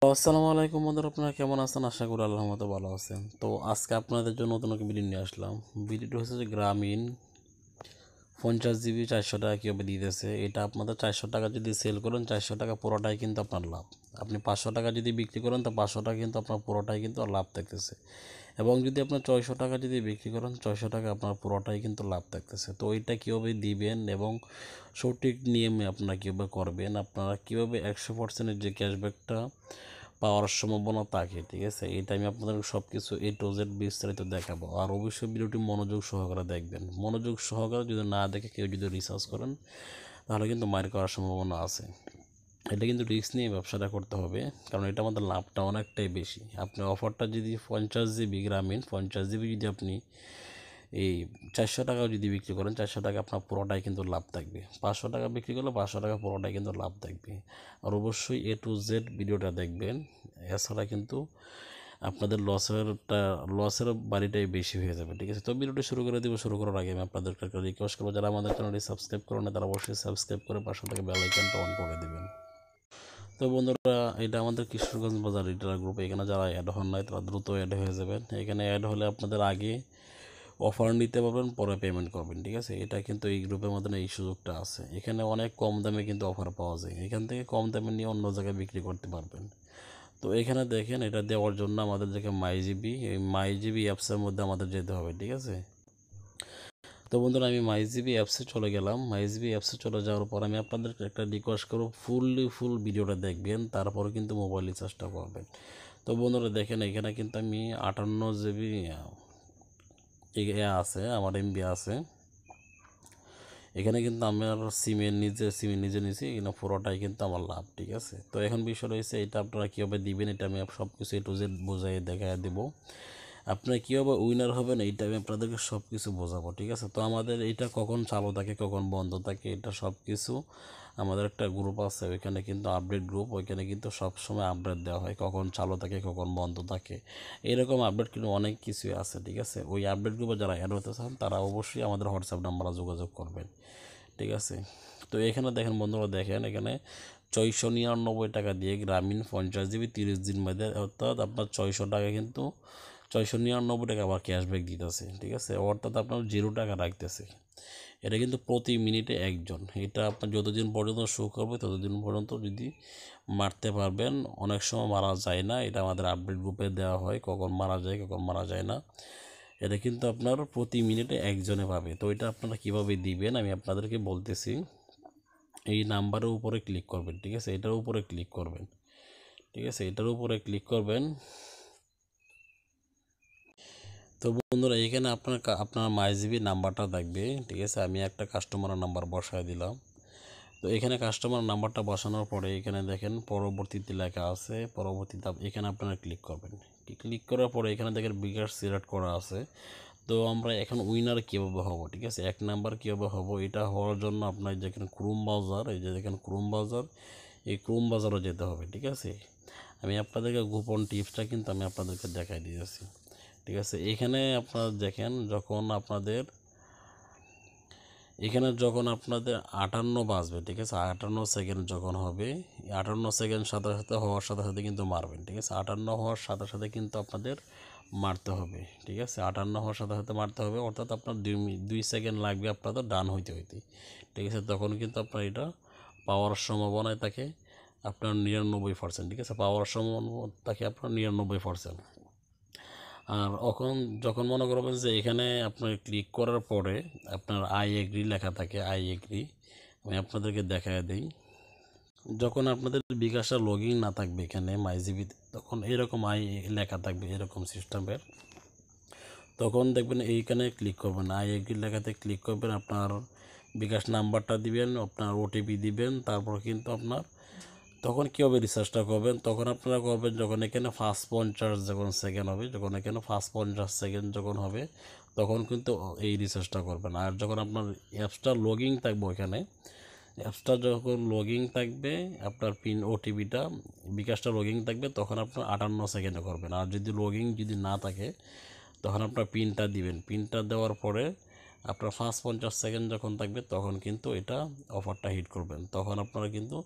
আসসালামু আলাইকুম বন্ধুরা, আপনারা কেমন আছেন? আশা করি আল্লাহর মতো ভালো আছেন। তো আজকে আপনাদের জন্য নতুন একটা ভিডিও নিয়ে আসলাম। ভিডিওটা হচ্ছে যে গ্রামীণ 50 জিবি 400 টাকা কীভাবে দিতেছে। এটা আপনাদের 400 টাকা যদি সেল করেন, 400 টাকা পুরোটাই কিন্তু আপনার লাভ। আপনি 500 টাকা যদি বিক্রি করেন, তো 500 টাকা কিন্তু আপনার পুরোটাই কিন্তু লাভ থাকতেছে। এবং যদি আপনার 600 টাকা যদি বিক্রি করেন, 600 টাকা আপনার পুরোটাই কিন্তু লাভ থাকতেছে। তো এইটা কীভাবে দিবেন এবং সঠিক নিয়মে আপনারা কীভাবে করবেন, আপনারা কীভাবে 100% যে ক্যাশব্যাকটা পাওয়ার সম্ভাবনা থাকে, ঠিক আছে, এটা আমি আপনাদের সব কিছু A to Z বিস্তারিত দেখাবো। আর অবশ্যই ভিডিওটি মনোযোগ সহকারে দেখবেন। মনোযোগ সহকারে যদি না দেখে কেউ যদি রিসার্চ করেন, তাহলে কিন্তু মার করার সম্ভাবনা আছে। এটা কিন্তু রিস্ক নিয়ে ব্যবসাটা করতে হবে, কারণ এটা আমাদের লাভটা অনেকটাই বেশি। আপনি অফারটা যদি 50 জিবি গ্রামীণ 50 জিবি যদি আপনি এই 400 টাকাও যদি বিক্রি করেন, 400 টাকা আপনার পুরোটাই কিন্তু লাভ থাকবে। 500 টাকা বিক্রি করলে 500 টাকা পুরোটাই কিন্তু লাভ থাকবে। আর অবশ্যই A to Z ভিডিওটা দেখবেন, এছাড়া কিন্তু আপনাদের লসের বাড়িটাই বেশি হয়ে যাবে, ঠিক আছে। তো ভিডিওটি শুরু করে দেবো। শুরু করার আগে আমি আপনাদেরকে একটা রিকোয়েস্ট করবো, যারা আমাদের চ্যানেলটি সাবস্ক্রাইব করেন তারা অবশ্যই সাবস্ক্রাইব করে পাশে থেকে বেল আইকনটা অন করে দেবেন। তো বন্ধুরা, এটা আমাদের কিশোরগঞ্জ বাজার রিটেলার গ্রুপ। এখানে যারা অ্যাড হন নাই তারা দ্রুত অ্যাড হয়ে যাবেন। এখানে অ্যাড হলে আপনাদের আগে অফার নিতে পারবেন, পরে পেমেন্ট করবেন, ঠিক আছে। এটা কিন্তু এই গ্রুপের মধ্যে এই সুযোগটা আছে। এখানে অনেক কম দামে কিন্তু অফার পাওয়া যায়। এখান থেকে কম দামে নিয়ে অন্য জায়গায় বিক্রি করতে পারবেন। তো এখানে দেখেন, এটা দেওয়ার জন্য আমাদের দেখে মাইজিবি, এই মাইজিবি অ্যাপসের মধ্যে আমাদের যেতে হবে, ঠিক আছে। তো বন্ধুরা, আমি মাইজিবি অ্যাপসে চলে গেলাম। মাইজিবি অ্যাপসে চলে যাওয়ার পর আমি আপনাদেরকে একটা রিকোয়েস্ট করব, ফুল ভিডিওটা দেখবেন, তারপরে কিন্তু মোবাইল রিচার্জটা করবেন। তো বন্ধুরা দেখেন, এখানে কিন্তু আমি 58 জিবি আছে, আমার এমবি আছে। এখানে কিন্তু আমার সিমের নিজে নিয়েছি, এখানে পুরোটাই কিন্তু আমার লাভ, ঠিক আছে। তো এখন বিষয় রয়েছে, এটা আপনারা কীভাবে দিবেন, এটা আমি সব কিছু A to Z বোঝাই দেখাই দেবো। আপনারা কীভাবে উইনার হবেন, এইটা আমি আপনাদেরকে সব কিছু বোঝাবো, ঠিক আছে। তো আমাদের এটা কখন চালু থাকে, কখন বন্ধ থাকে, এটা সব কিছু আমাদের একটা গ্রুপ আছে, ওইখানে কিন্তু আপডেট গ্রুপ, ওইখানে কিন্তু সবসময় আপডেট দেওয়া হয়, কখন চালু থাকে কখন বন্ধ থাকে, এরকম আপডেট কিন্তু অনেক কিছুই আছে, ঠিক আছে। ওই আপডেট গ্রুপে যারা অ্যাড হতে চান তারা অবশ্যই আমাদের হোয়াটসঅ্যাপ নাম্বারে যোগাযোগ করবেন, ঠিক আছে। তো এখানে দেখেন বন্ধুরা, দেখেন এখানে 699 টাকা দিয়ে গ্রামীণ 50 জিবি 30 দিন মধ্যে, অর্থাৎ আপনার 600 টাকা কিন্তু 699 টাকা আবার ক্যাশব্যাক দিতেছে, ঠিক আছে। অর্থাৎ আপনার 0 টাকা রাখতেছে। এটা কিন্তু প্রতি মিনিটে একজন। এটা আপনার যতদিন পর্যন্ত শো করবে ততদিন পর্যন্ত যদি মারতে পারবেন। অনেক সময় মারা যায় না, এটা আমাদের আপডেট গ্রুপে দেওয়া হয়, কখন মারা যায় কখন মারা যায় না। এটা কিন্তু আপনার প্রতি মিনিটে একজনে পাবে। তো এটা আপনারা কীভাবে দিবেন আমি আপনাদেরকে বলতেছি। এই নাম্বারের উপরে ক্লিক করবেন, ঠিক আছে, এটার উপরে ক্লিক করবেন, ঠিক আছে, এটার উপরে ক্লিক করবেন। তো বন্ধুরা, এখানে আপনার মাইজিবি নাম্বারটা থাকবে, ঠিক আছে। আমি একটা কাস্টমারের নাম্বার বসায় দিলাম। তো এখানে কাস্টমার নাম্বারটা বসানোর পরে এখানে দেখেন পরবর্তীতে লেখা আছে, পরবর্তীতে এখানে আপনারা ক্লিক করবেন। ক্লিক করার পরে এখানে দেখেন বিকাশ সিলেক্ট করা আছে। তো আমরা এখন উইনার কীভাবে হব, ঠিক আছে, 1 নাম্বার কীভাবে হব, এটা হওয়ার জন্য আপনার যেখানে ক্রোম ব্রাউজার, এই যে দেখেন ক্রোম ব্রাউজার, এই ক্রোম ব্রাউজারও যেতে হবে, ঠিক আছে। আমি আপনাদেরকে গোপন টিপসটা কিন্তু আমি আপনাদেরকে দেখাই দিয়েছি, ঠিক আছে। এখানে আপনারা দেখেন, যখন আপনাদের 58 বাজবে, ঠিক আছে, 58 সেকেন্ড যখন হবে, 58 সেকেন্ড সাথে সাথে হওয়ার সাথে সাথে কিন্তু মারবেন, ঠিক আছে। 58 হওয়ার সাথে সাথে কিন্তু আপনাদের মারতে হবে, ঠিক আছে। 58 হওয়ার সাথে সাথে মারতে হবে, অর্থাৎ আপনার 2 সেকেন্ড লাগবে আপনাদের ডান হইতে, ঠিক আছে। তখন কিন্তু আপনার এটা পাওয়ার সম্ভাবনায় থাকে আপনার 99%, ঠিক আছে, পাওয়ার সম্ভাবনা থাকে আপনার 99%। আর যখন মনে করবেন যে এখানে আপনার ক্লিক করার পরে আপনার আই এগ্রি লেখা থাকে, আই এগ্রি আমি আপনাদেরকে দেখায় দিই। যখন আপনাদের বিকাশটা লগ ইন না থাকবে এখানে মাইজিবিতে, তখন এরকম লেখা থাকবে, এরকম সিস্টেমের। তখন দেখবেন এইখানে ক্লিক করবেন, আই এগ্রি লেখাতে ক্লিক করবেন, আপনার বিকাশ নাম্বারটা দিবেন, আপনার ওটিপি দিবেন, তারপর কিন্তু আপনার তখন কীভাবে রিসার্চটা করবেন, তখন আপনারা করবেন যখন এখানে ফার্স্ট 50 সেকেন্ড হবে, যখন এখানে ফার্স্ট 50 সেকেন্ড যখন হবে তখন কিন্তু এই রিসার্চটা করবেন। আর যখন আপনার অ্যাপসটা লগিং থাকবে, ওইখানে অ্যাপসটা যখন লগিং থাকবে, আপনার পিন ওটিপিটা বিকাশটা লগিং থাকবে, তখন আপনার 58 সেকেন্ডে করবেন। আর যদি লগিং যদি না থাকে তখন আপনার পিনটা দিবেন। পিনটা দেওয়ার পরে আপনার ফার্স্ট 50 সেকেন্ড যখন থাকবে তখন কিন্তু এটা অফারটা হিট করবেন, তখন আপনারা কিন্তু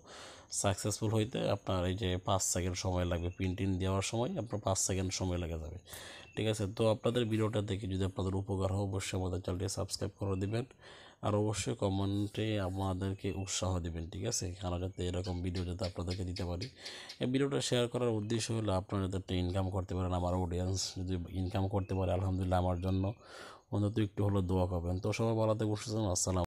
সাকসেসফুল হইতে আপনার এই যে 5 সেকেন্ড সময় লাগবে, প্রিন্টিং দেওয়ার সময় আপনার 5 সেকেন্ড সময় লেগে যাবে। ঠিক আছে, তো আপনাদের ভিডিওটা দেখে যদি আপনাদের উপকার হয় অবশ্যই আমাদের চ্যানেলটি সাবস্ক্রাইব করে দিবেন, আর অবশ্যই কমেন্টে আমাদেরকে উৎসাহ দিবেন। ঠিক আছে, আমরা যাতে এরকম ভিডিও যাতে আপনাদেরকে দিতে পারি। এই ভিডিওটা শেয়ার করার উদ্দেশ্য হলো আপনারা যাতে একটা ইনকাম করতে পারেন, আমার অডিয়েন্স যদি ইনকাম করতে পারে আলহামদুলিল্লাহ, আমার জন্য অন্তত একটু হলো দোয়া করবেন। তো সবাই ভালো থাকবেন, সুস্থ থাকবেন। আসসালাম।